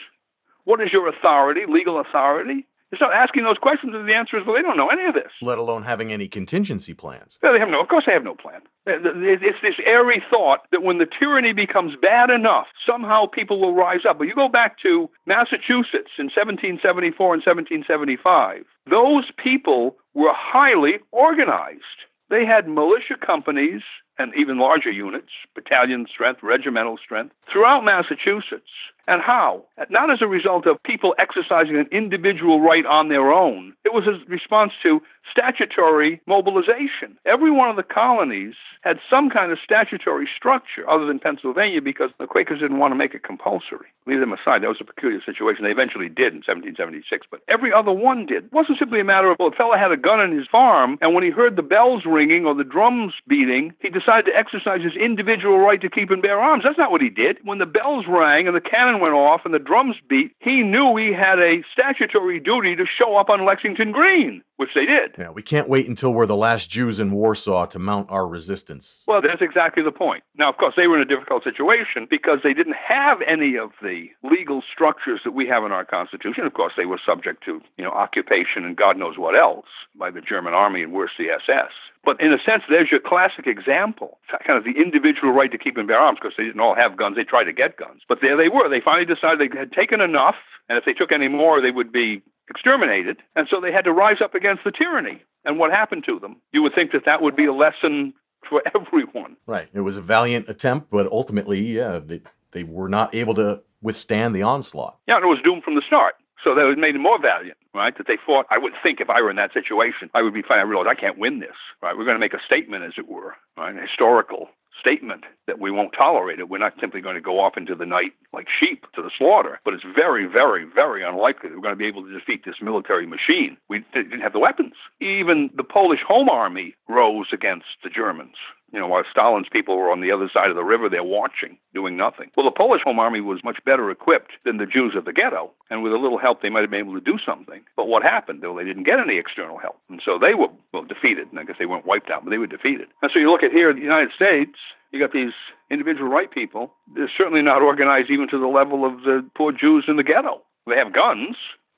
What is your authority, legal authority? You start asking those questions, and the answer is, well, they don't know any of this. Let alone having any contingency plans. Well, of course they have no plan. It's this airy thought that when the tyranny becomes bad enough, somehow people will rise up. But you go back to Massachusetts in 1774 and 1775, those people were highly organized. They had militia companies and even larger units, battalion strength, regimental strength, throughout Massachusetts. And how? Not as a result of people exercising an individual right on their own. It was a response to statutory mobilization. Every one of the colonies had some kind of statutory structure, other than Pennsylvania, because the Quakers didn't want to make it compulsory. Leave them aside. That was a peculiar situation. They eventually did in 1776, but every other one did. It wasn't simply a matter of, well, a fellow had a gun in his farm, and when he heard the bells ringing or the drums beating, he decided to exercise his individual right to keep and bear arms. That's not what he did. When the bells rang and the cannon went off and the drums beat, he knew he had a statutory duty to show up on Lexington Green, which they did. Yeah, we can't wait until we're the last Jews in Warsaw to mount our resistance. Well, that's exactly the point. Now, of course, they were in a difficult situation because they didn't have any of the legal structures that we have in our Constitution. Of course, they were subject to, occupation and God knows what else by the German army and worse, the SS. But in a sense, there's your classic example, kind of the individual right to keep and bear arms, because they didn't all have guns. They tried to get guns. But there they were. They finally decided they had taken enough, and if they took any more, they would be exterminated. And so they had to rise up against the tyranny. And what happened to them? You would think that would be a lesson for everyone. Right. It was a valiant attempt, but ultimately, they were not able to withstand the onslaught. Yeah, and it was doomed from the start. So that made them more valiant, right? That they fought. I would think if I were in that situation, I would be fine. I realized I can't win this, right? We're going to make a statement, as it were, right? A historical statement that we won't tolerate it. We're not simply going to go off into the night like sheep to the slaughter, but it's very, very, very unlikely that we're going to be able to defeat this military machine. We didn't have the weapons. Even the Polish Home Army rose against the Germans. While Stalin's people were on the other side of the river, they're watching, doing nothing. Well, the Polish Home Army was much better equipped than the Jews of the ghetto, and with a little help, they might have been able to do something. But what happened? Well, they didn't get any external help, and so they were, defeated. And I guess they weren't wiped out, but they were defeated. And so you look at here in the United States, you got these individual right people. They're certainly not organized even to the level of the poor Jews in the ghetto. They have guns.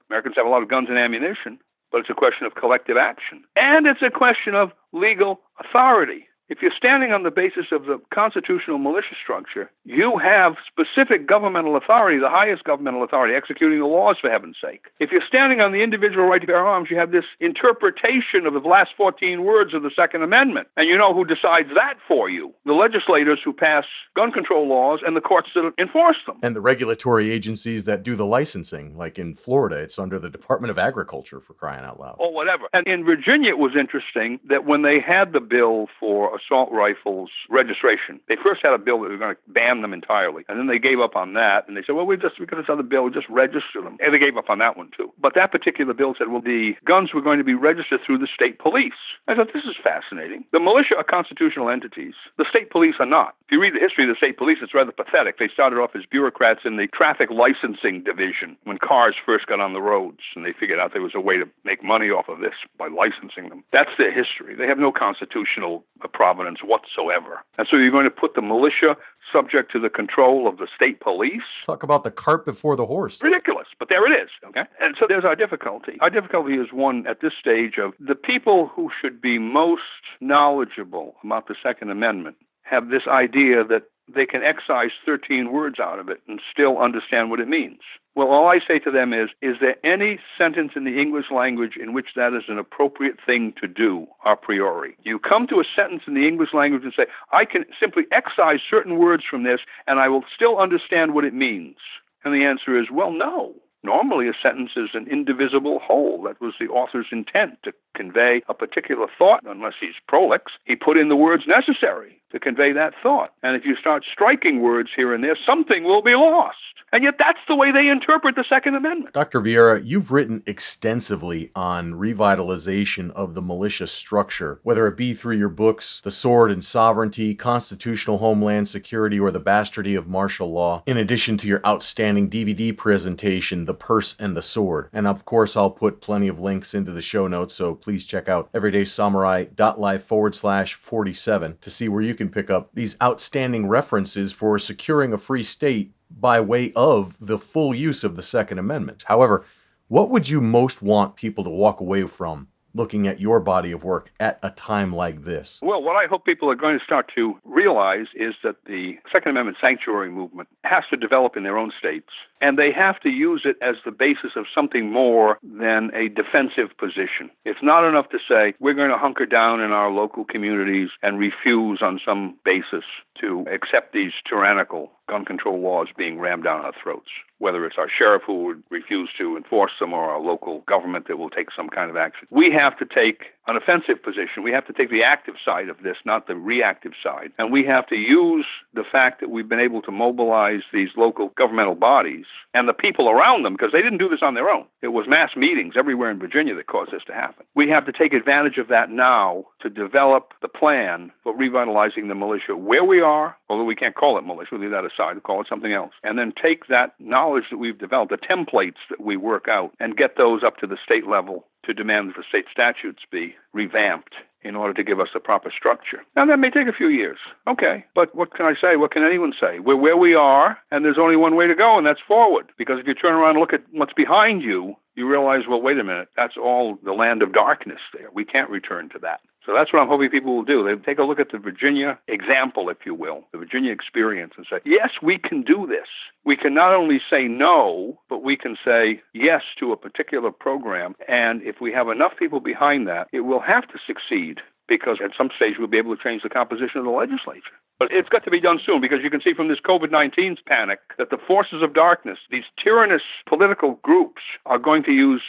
Americans have a lot of guns and ammunition, but it's a question of collective action. And it's a question of legal authority. If you're standing on the basis of the constitutional militia structure, you have specific governmental authority, the highest governmental authority, executing the laws, for heaven's sake. If you're standing on the individual right to bear arms, you have this interpretation of the last 14 words of the Second Amendment. And you know who decides that for you? The legislators who pass gun control laws and the courts that enforce them. And the regulatory agencies that do the licensing, like in Florida, it's under the Department of Agriculture, for crying out loud. Or whatever. And in Virginia, it was interesting that when they had the bill for assault rifles registration, they first had a bill that they were going to ban them entirely, and then they gave up on that, and they said, well, we got this other bill, we'll just register them. And they gave up on that one too. But that particular bill said, well, the guns were going to be registered through the state police. I thought, this is fascinating. The militia are constitutional entities. The state police are not. If you read the history of the state police, it's rather pathetic. They started off as bureaucrats in the traffic licensing division when cars first got on the roads, and they figured out there was a way to make money off of this by licensing them. That's their history. They have no constitutional provenance whatsoever. And so you're going to put the militia subject to the control of the state police? Talk about the cart before the horse. Ridiculous, but there it is, okay? And so there's our difficulty. Our difficulty is one at this stage of the people who should be most knowledgeable about the Second Amendment have this idea that they can excise 13 words out of it and still understand what it means. Well, all I say to them is there any sentence in the English language in which that is an appropriate thing to do a priori? You come to a sentence in the English language and say, I can simply excise certain words from this and I will still understand what it means. And the answer is, well, no. Normally, a sentence is an indivisible whole. That was the author's intent, to convey a particular thought. Unless he's prolix, he put in the words necessary to convey that thought. And if you start striking words here and there, something will be lost. And yet that's the way they interpret the Second Amendment. Dr. Vieira, you've written extensively on revitalization of the militia structure, whether it be through your books, The Sword and Sovereignty, Constitutional Homeland Security, or The Bastardy of Martial Law, in addition to your outstanding DVD presentation, The Purse and the Sword. And of course, I'll put plenty of links into the show notes, so please check out everydaysamurai.life/47 to see where you can pick up these outstanding references for securing a free state by way of the full use of the Second Amendment. However, what would you most want people to walk away from looking at your body of work at a time like this? Well, what I hope people are going to start to realize is that the Second Amendment sanctuary movement has to develop in their own states, and they have to use it as the basis of something more than a defensive position. It's not enough to say, we're going to hunker down in our local communities and refuse on some basis to accept these tyrannical gun control laws being rammed down our throats, whether it's our sheriff who would refuse to enforce them or our local government that will take some kind of action. We have to take an offensive position. We have to take the active side of this, not the reactive side. And we have to use the fact that we've been able to mobilize these local governmental bodies and the people around them, because they didn't do this on their own. It was mass meetings everywhere in Virginia that caused this to happen. We have to take advantage of that now to develop the plan for revitalizing the militia where we are, although we can't call it militia, we'll leave that aside, we'll call it something else. And then take that knowledge that we've developed, the templates that we work out, and get those up to the state level to demand that the state statutes be revamped in order to give us a proper structure. Now, that may take a few years. Okay, but what can I say? What can anyone say? We're where we are, and there's only one way to go, and that's forward. Because if you turn around and look at what's behind you, you realize, well, wait a minute, that's all the land of darkness there. We can't return to that. So that's what I'm hoping people will do. They take a look at the Virginia example, if you will, the Virginia experience, and say, yes, we can do this. We can not only say no, but we can say yes to a particular program. And if we have enough people behind that, it will have to succeed, because at some stage we'll be able to change the composition of the legislature. But it's got to be done soon, because you can see from this COVID-19 panic that the forces of darkness, these tyrannous political groups, are going to use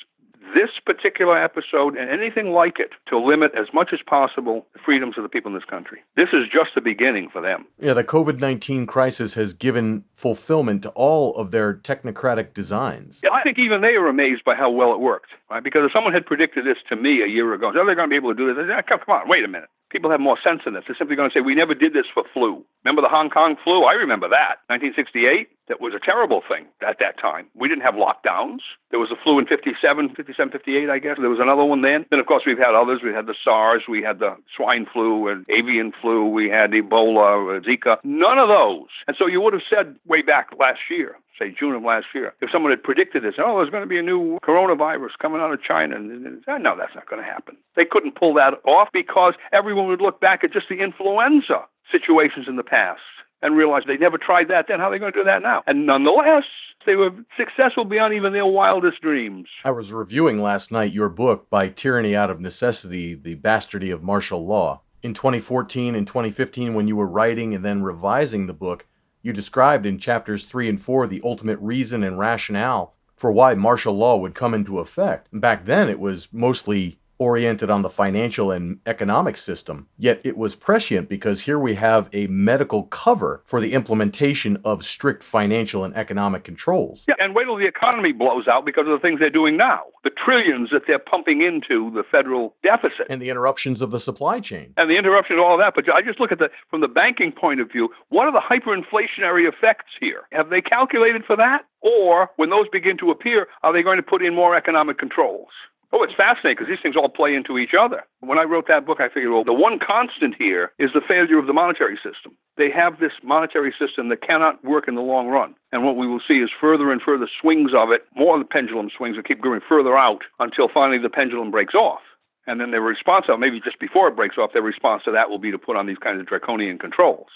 this particular episode and anything like it to limit as much as possible the freedoms of the people in this country. This is just the beginning for them. Yeah, the COVID-19 crisis has given fulfillment to all of their technocratic designs. Yeah, I think even they are amazed by how well it worked, right? Because if someone had predicted this to me a year ago, they're going to be able to do this. Come on, wait a minute. People have more sense in this. They're simply going to say, we never did this for flu. Remember the Hong Kong flu? I remember that. 1968? That was a terrible thing at that time. We didn't have lockdowns. There was a flu in 57, 58, I guess. There was another one then. Then, of course, we've had others. We had the SARS. We had the swine flu and avian flu. We had Ebola, Zika. None of those. And so you would have said way back last year, say June of last year, if someone had predicted this, oh, there's going to be a new coronavirus coming out of China. And no, that's not going to happen. They couldn't pull that off because everyone would look back at just the influenza situations in the past and realize they never tried that then. How are they going to do that now? And nonetheless, they were successful beyond even their wildest dreams. I was reviewing last night your book, By Tyranny Out of Necessity, The Bastardy of Martial Law. In 2014 and 2015, when you were writing and then revising the book, you described in chapters 3 and 4 the ultimate reason and rationale for why martial law would come into effect. Back then, it was mostly oriented on the financial and economic system, yet it was prescient because here we have a medical cover for the implementation of strict financial and economic controls. Yeah, and wait till the economy blows out because of the things they're doing now. The trillions that they're pumping into the federal deficit. And the interruptions of the supply chain. And the interruption of all of that. But I just look at from the banking point of view, what are the hyperinflationary effects here? Have they calculated for that? Or when those begin to appear, are they going to put in more economic controls? Oh, it's fascinating because these things all play into each other. When I wrote that book, I figured, well, the one constant here is the failure of the monetary system. They have this monetary system that cannot work in the long run. And what we will see is further and further swings of it, more of the pendulum swings that keep going further out until finally the pendulum breaks off. And then their response, or maybe just before it breaks off, their response to that will be to put on these kinds of draconian controls.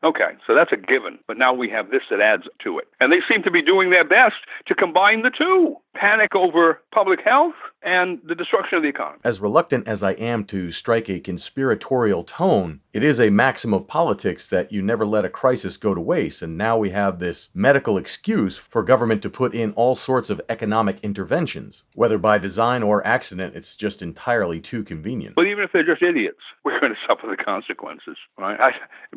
Okay, so that's a given, but now we have this that adds to it. And they seem to be doing their best to combine the two. Panic over public health and the destruction of the economy. As reluctant as I am to strike a conspiratorial tone, it is a maxim of politics that you never let a crisis go to waste, and now we have this medical excuse for government to put in all sorts of economic interventions. Whether by design or accident, it's just entirely too convenient. But even if they're just idiots, we're going to suffer the consequences. Right?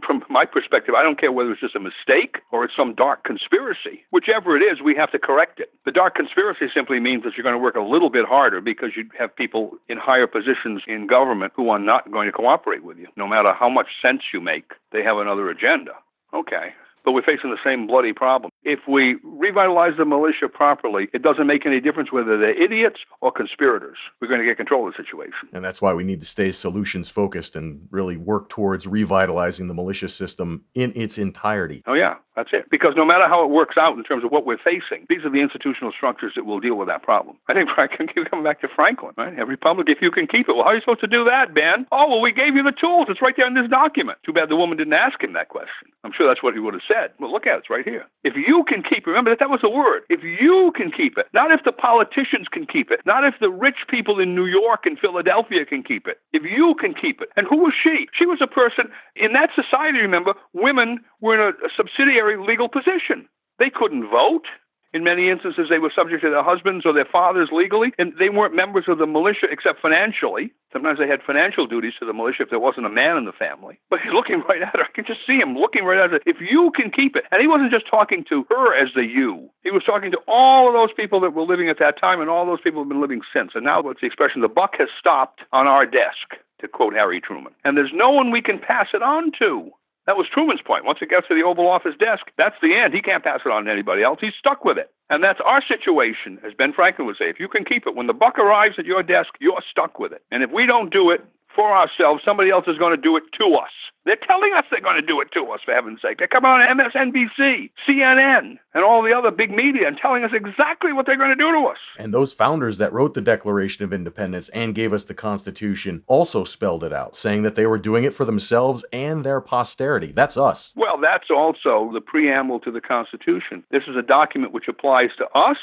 From my perspective, I don't care whether it's just a mistake or it's some dark conspiracy. Whichever it is, we have to correct it. The dark conspiracy simply means that you're going to work a little bit harder because you have people in higher positions in government who are not going to cooperate with you. No matter how much sense you make, they have another agenda. Okay. But we're facing the same bloody problem. If we revitalize the militia properly, it doesn't make any difference whether they're idiots or conspirators. We're going to get control of the situation. And that's why we need to stay solutions focused and really work towards revitalizing the militia system in its entirety. Oh, yeah, that's it. Because no matter how it works out in terms of what we're facing, these are the institutional structures that will deal with that problem. I think Franklin, keep coming back to Franklin, right? A republic, if you can keep it. Well, how are you supposed to do that, Ben? Oh, well, we gave you the tools. It's right there in this document. Too bad the woman didn't ask him that question. I'm sure that's what he would have said. Well, look at it. It's right here. If you can keep it, remember that was the word. If you can keep it, not if the politicians can keep it, not if the rich people in New York and Philadelphia can keep it. If you can keep it. And who was she? She was a person, in that society, remember, women were in a subsidiary legal position. They couldn't vote. In many instances, they were subject to their husbands or their fathers legally, and they weren't members of the militia except financially. Sometimes they had financial duties to the militia if there wasn't a man in the family. But he's looking right at her. I can just see him looking right at her. If you can keep it. And he wasn't just talking to her as the you. He was talking to all of those people that were living at that time and all those people who have been living since. And now what's the expression? The buck has stopped on our desk, to quote Harry Truman. And there's no one we can pass it on to. That was Truman's point. Once it gets to the Oval Office desk, that's the end. He can't pass it on to anybody else. He's stuck with it. And that's our situation, as Ben Franklin would say. If you can keep it, when the buck arrives at your desk, you're stuck with it. And if we don't do it for ourselves, somebody else is going to do it to us. They're telling us they're going to do it to us, for heaven's sake. They're coming on MSNBC, CNN, and all the other big media and telling us exactly what they're going to do to us. And those founders that wrote the Declaration of Independence and gave us the Constitution also spelled it out, saying that they were doing it for themselves and their posterity. That's us. Well, that's also the preamble to the Constitution. This is a document which applies to us,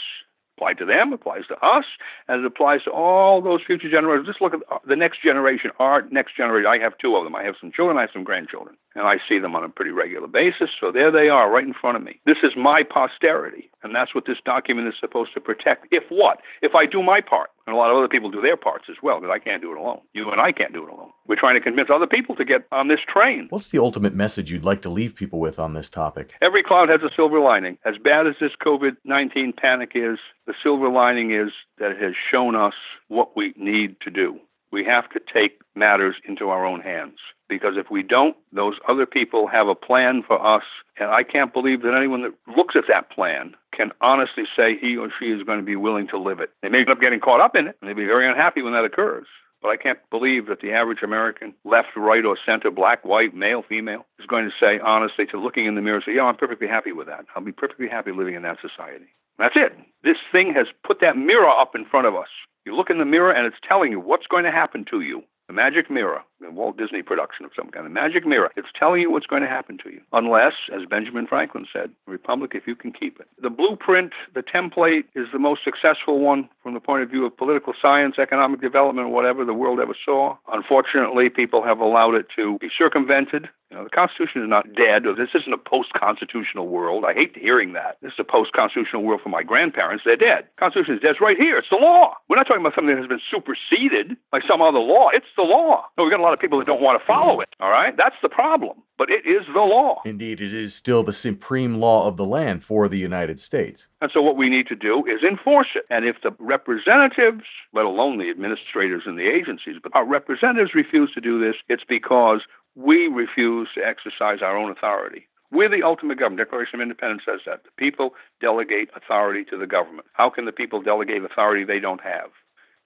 applies to them, applies to us, and it applies to all those future generations. Just look at the next generation, our next generation. I have two of them. I have some children, I have some grandchildren. and I see them on a pretty regular basis, so there they are right in front of me. This is my posterity, and that's what this document is supposed to protect. If what? If I do my part. And a lot of other people do their parts as well, because I can't do it alone. You and I can't do it alone. We're trying to convince other people to get on this train. What's the ultimate message you'd like to leave people with on this topic? Every cloud has a silver lining. As bad as this COVID-19 panic is, the silver lining is that it has shown us what we need to do. We have to take matters into our own hands. Because if we don't, those other people have a plan for us, and I can't believe that anyone that looks at that plan can honestly say he or she is going to be willing to live it. They may end up getting caught up in it, and they'll be very unhappy when that occurs. But I can't believe that the average American, left, right, or center, black, white, male, female, is going to say honestly, to looking in the mirror, say, yeah, I'm perfectly happy with that. I'll be perfectly happy living in that society. That's it. This thing has put that mirror up in front of us. You look in the mirror, and it's telling you what's going to happen to you. The magic mirror, a Walt Disney production of some kind, the magic mirror. It's telling you what's going to happen to you. Unless, as Benjamin Franklin said, republic if you can keep it. The blueprint, the template, is the most successful one from the point of view of political science, economic development, whatever the world ever saw. Unfortunately, people have allowed it to be circumvented. The Constitution is not dead, or this isn't a post-constitutional world. I hate hearing that. This is a post-constitutional world for my grandparents. They're dead. The Constitution is dead. It's right here. It's the law. We're not talking about something that has been superseded like some other law. It's the law. No, we've got a lot of people that don't want to follow it, all right? That's the problem. But it is the law. Indeed, it is still the supreme law of the land for the United States. And so what we need to do is enforce it. And if the representatives, let alone the administrators and the agencies, but our representatives refuse to do this, it's because we refuse to exercise our own authority. We're the ultimate government. Declaration of Independence says that. The people delegate authority to the government. How can the people delegate authority they don't have?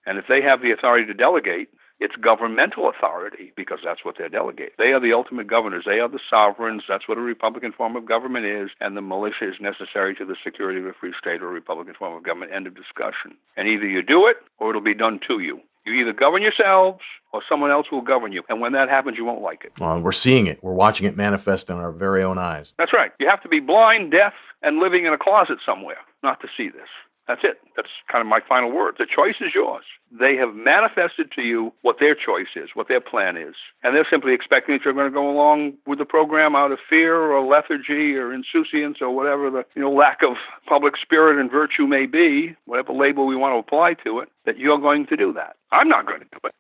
And if they have the authority to delegate, it's governmental authority, because that's what they're delegating. They are the ultimate governors. They are the sovereigns. That's what a Republican form of government is. And the militia is necessary to the security of a free state or a Republican form of government. End of discussion. And either you do it or it'll be done to you. You either govern yourselves or someone else will govern you. And when that happens, you won't like it. Well, we're seeing it. We're watching it manifest in our very own eyes. That's right. You have to be blind, deaf, and living in a closet somewhere not to see this. That's it. That's kind of my final word. The choice is yours. They have manifested to you what their choice is, what their plan is. And they're simply expecting that you're going to go along with the program out of fear or lethargy or insouciance or whatever the lack of public spirit and virtue may be, whatever label we want to apply to it, that you're going to do that. I'm not going to do it.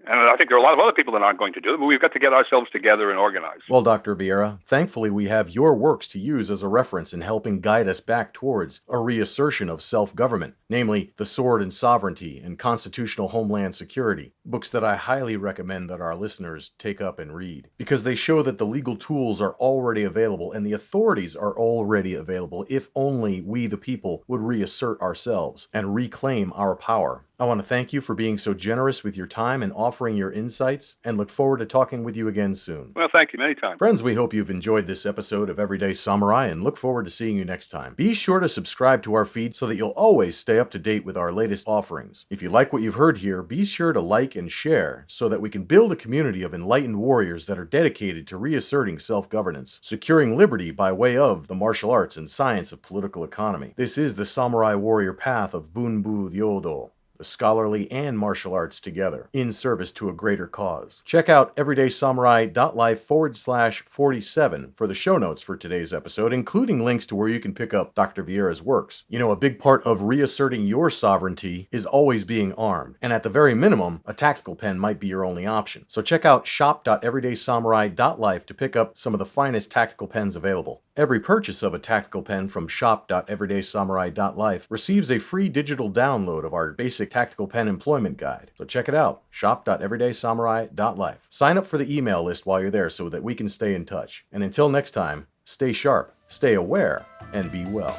And I think there are a lot of other people that aren't going to do it, but we've got to get ourselves together and organize. Well, Dr. Vieira, thankfully we have your works to use as a reference in helping guide us back towards a reassertion of self-government, namely The Sword and Sovereignty and Constitutional Homeland Security, books that I highly recommend that our listeners take up and read, because they show that the legal tools are already available and the authorities are already available if only we, the people, would reassert ourselves and reclaim our power. I want to thank you for being so generous with your time and offering your insights, and look forward to talking with you again soon. Well, thank you. Anytime. Friends, we hope you've enjoyed this episode of Everyday Samurai and look forward to seeing you next time. Be sure to subscribe to our feed so that you'll always stay up to date with our latest offerings. If you like what you've heard here, be sure to like and share so that we can build a community of enlightened warriors that are dedicated to reasserting self-governance, securing liberty by way of the martial arts and science of political economy. This is the samurai warrior path of Bunbu Ryodo, the scholarly and martial arts together, in service to a greater cause. Check out everydaysamurai.life/47 for the show notes for today's episode, including links to where you can pick up Dr. Vieira's works. A big part of reasserting your sovereignty is always being armed, and at the very minimum, a tactical pen might be your only option. So check out shop.everydaysamurai.life to pick up some of the finest tactical pens available. Every purchase of a tactical pen from shop.everydaysamurai.life receives a free digital download of our basic tactical pen employment guide. So check it out, shop.everydaysamurai.life. Sign up for the email list while you're there so that we can stay in touch. And until next time, stay sharp, stay aware, and be well.